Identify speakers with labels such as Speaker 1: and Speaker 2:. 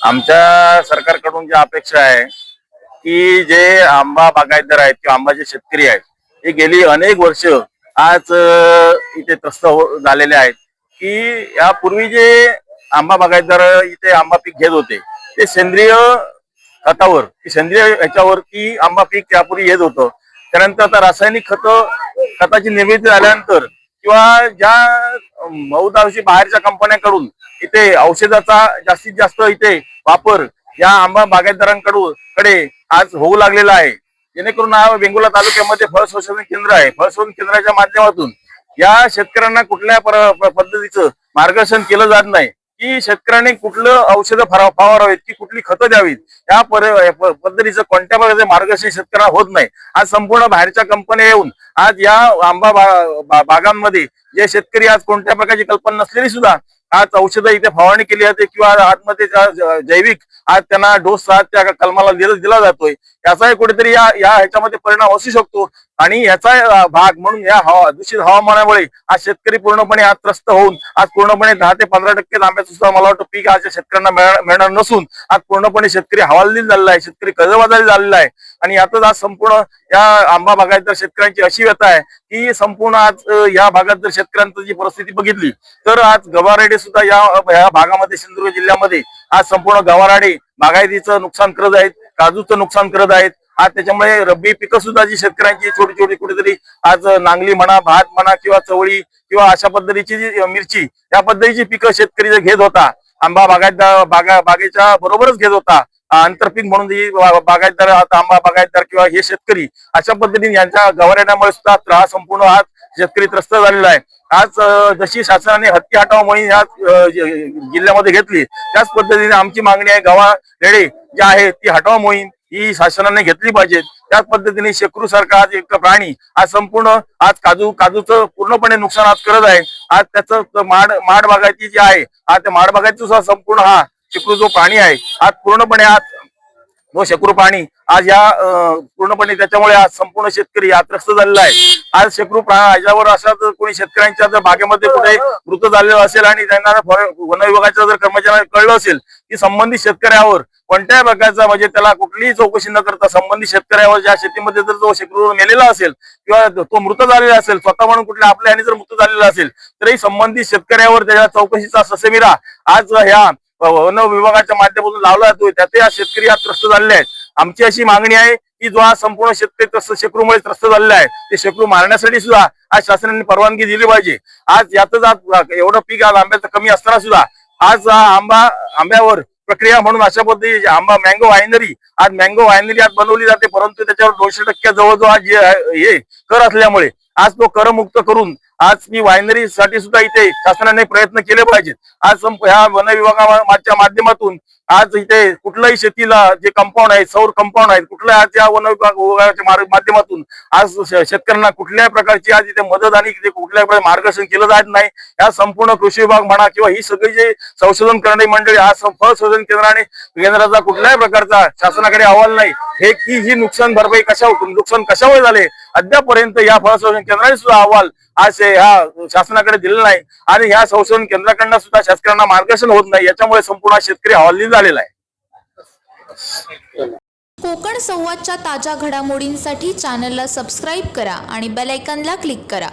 Speaker 1: आमच्या सरकारकडून जी अपेक्षा आहे की जे आंबा बागायतदार आहेत किंवा आंबाचे शेतकरी आहेत हे गेली अनेक वर्ष आज इथे त्रस्त झालेले आहेत की यापूर्वी जे आंबा बागायतदार इथे आंबा पीक घेत होते ते सेंद्रिय खतावर सेंद्रिय ह्याच्यावरती आंबा पीक त्यापूर्वी येत होतं. त्यानंतर आता रासायनिक खताची निर्मिती झाल्यानंतर किंवा ज्या बहुतांशी बाहेरच्या कंपन्यांकडून इथे औषधाचा जास्तीत जास्त इथे वापर या आंबा बागायतदारांकडे आज होऊ लागलेला आहे. जेणेकरून हा वेंगुर्ला तालुक्यामध्ये फळ संशोधन केंद्र आहे. फळ संशोधन केंद्राच्या माध्यमातून या शेतकऱ्यांना कुठल्या पद्धतीचं मार्गदर्शन केलं जात नाही की शेतकऱ्यांनी कुठलं औषधं फवारावीत की कुठली खतं द्यावीत या पद्धतीचं कोणत्या प्रकारचे मार्गदर्शन शेतकऱ्यांना होत नाही. आज संपूर्ण बाहेरच्या कंपन्या येऊन आज या आंबा बागांमध्ये जे शेतकरी आज कोणत्या प्रकारची कल्पना नसलेली सुद्धा आज औषधं इथे फवारणी केली जाते किंवा आतमध्ये जैविक आज त्यांना डोस त्या कलमाला दिला जातोय. याचाही कुठेतरी या ह्याच्यामध्ये परिणाम असू शकतो आणि याचा भाग म्हणून या दूषित हवामानामुळे आज शेतकरी पूर्णपणे आज त्रस्त होऊन आज पूर्णपणे 10 ते 15% आंब्याचं सुद्धा मला वाटतं पीक आज शेतकऱ्यांना मिळणार नसून आज पूर्णपणे शेतकरी हवालदिल झालेला आहे, शेतकरी कर्जबाजारी झालेला आहे. आणि यातच आज संपूर्ण या आंबा बागायतदार शेतकऱ्यांची अशी व्यथा आहे की संपूर्ण आज या भागात जर शेतकऱ्यांची जी परिस्थिती बघितली तर आज गवारेडे सुद्धा या भागामध्ये सिंधुदुर्ग जिल्ह्यामध्ये आज संपूर्ण गवाराडे बागायतीचं नुकसान करत आहेत, काजूचं नुकसान करत आहेत. आज त्याच्यामुळे रब्बी पिकं सुद्धा जी शेतकऱ्यांची छोटी छोटी कुठेतरी आज नांगली म्हणा, भात म्हणा किंवा चवळी किंवा अशा पद्धतीची जी मिरची या पद्धतीची पिकं शेतकरी जे घेत होता आंबा बागेच्या बरोबरच घेत होता आंतरपीक म्हणून जी बागायतदार आंबा बागायतदार किंवा हे शेतकरी अशा पद्धतीने यांच्या गवारेण्यामुळे सुद्धा हा संपूर्ण आज शेतकरी त्रस्त झालेला आहे. आज जशी शासनाने हत्ती हटाव मोहीम या जिल्ह्यामध्ये घेतली त्याच पद्धतीने आमची मागणी आहे गवारेडे जे आहे ती हटाव मोहीम ही शासनाने घेतली पाहिजे. त्याच पद्धतीने शेकरू सारखा आज एक प्राणी आज संपूर्ण आज काजूचं पूर्णपणे नुकसान आज करत आहे. आज त्याचं माड बागायती जी आहे आज त्या माड बागायती सुद्धा संपूर्ण हा शेकरू जो प्राणी आहे आज पूर्णपणे आज तो शेकरू प्राणी आज या पूर्णपणे त्याच्यामुळे आज संपूर्ण शेतकरी त्रस्त झालेला आहे. आज शेकरू याच्यावर अशा जर कोणी शेतकऱ्यांच्या जर बागेमध्ये कुठे मृत झालेलं असेल आणि त्यांना वन विभागाच्या जर कर्मचाऱ्यांना कळलं असेल की संबंधित शेतकऱ्यावर कोणत्याही प्रकारचा म्हणजे त्याला कुठलीही चौकशी न करता संबंधित शेतकऱ्यावर ज्या शेतीमध्ये जर तो शेकरू मेलेला असेल किंवा तो मृत झालेला असेल स्वतः म्हणून कुठल्या आपल्या ह्याने जर मृत झालेला असेल तरी संबंधित शेतकऱ्यावर त्याच्या चौकशीचा ससेमिरा आज ह्या वन विभागाच्या माध्यमातून लावला जातोय. त्यात या शेतकरी आज त्रस्त झालेले आहेत. आमची अशी मागणी आहे की जो आज संपूर्ण शेतकरी त्रस्त शेकरूमुळे त्रस्त झालेला आहे ते शेकरू मारण्यासाठी सुद्धा आज शासनाने परवानगी दिली पाहिजे. आज यातच आज एवढं पीक आज आंब्याचं कमी असताना सुद्धा आज आंब्यावर प्रक्रिया म्हणून अशा पद्धतीची आंबा मँगो वायनरी आज मँगो वायनरी आज बनवली जाते परंतु त्याच्यावर 200% जवळजवळ आज हे कर असल्यामुळे आज तो करमुक्त करून आज मी वायनरी साठी सुद्धा इथे शासनाने प्रयत्न केले पाहिजेत. आज ह्या वन विभागाच्या माध्यमातून आज इथे कुठल्याही शेतीला जे कंपाऊंड आहे सौर कंपाऊंड आहेत कुठल्या आज या वन विभागाच्या माध्यमातून आज शेतकऱ्यांना कुठल्याही प्रकारची आज इथे मदत आणि कुठल्याही प्रकारचे मार्गदर्शन केलं जात नाही. या संपूर्ण कृषी विभाग म्हणा किंवा ही सगळी जे संशोधन करणारी मंडळी आज फळ संशोधन केंद्राचा कुठल्याही प्रकारचा शासनाकडे अहवाल नाही हे की ही नुकसान भरपाई नुकसान कशामुळे झाले अद्यापर्यंत या फळ संशोधन केंद्राने सुद्धा अहवाल आज ह्या शासनाकडे दिलेला नाही आणि ह्या संशोधन केंद्राकडनं सुद्धा शेतकऱ्यांना मार्गदर्शन होत नाही. याच्यामुळे संपूर्ण शेतकरी हवालदिल झालेला आहे.
Speaker 2: कोकण संवादच्या ताज्या घडामोडींसाठी चॅनलला सबस्क्राईब करा आणि बेल आयकॉनला क्लिक करा.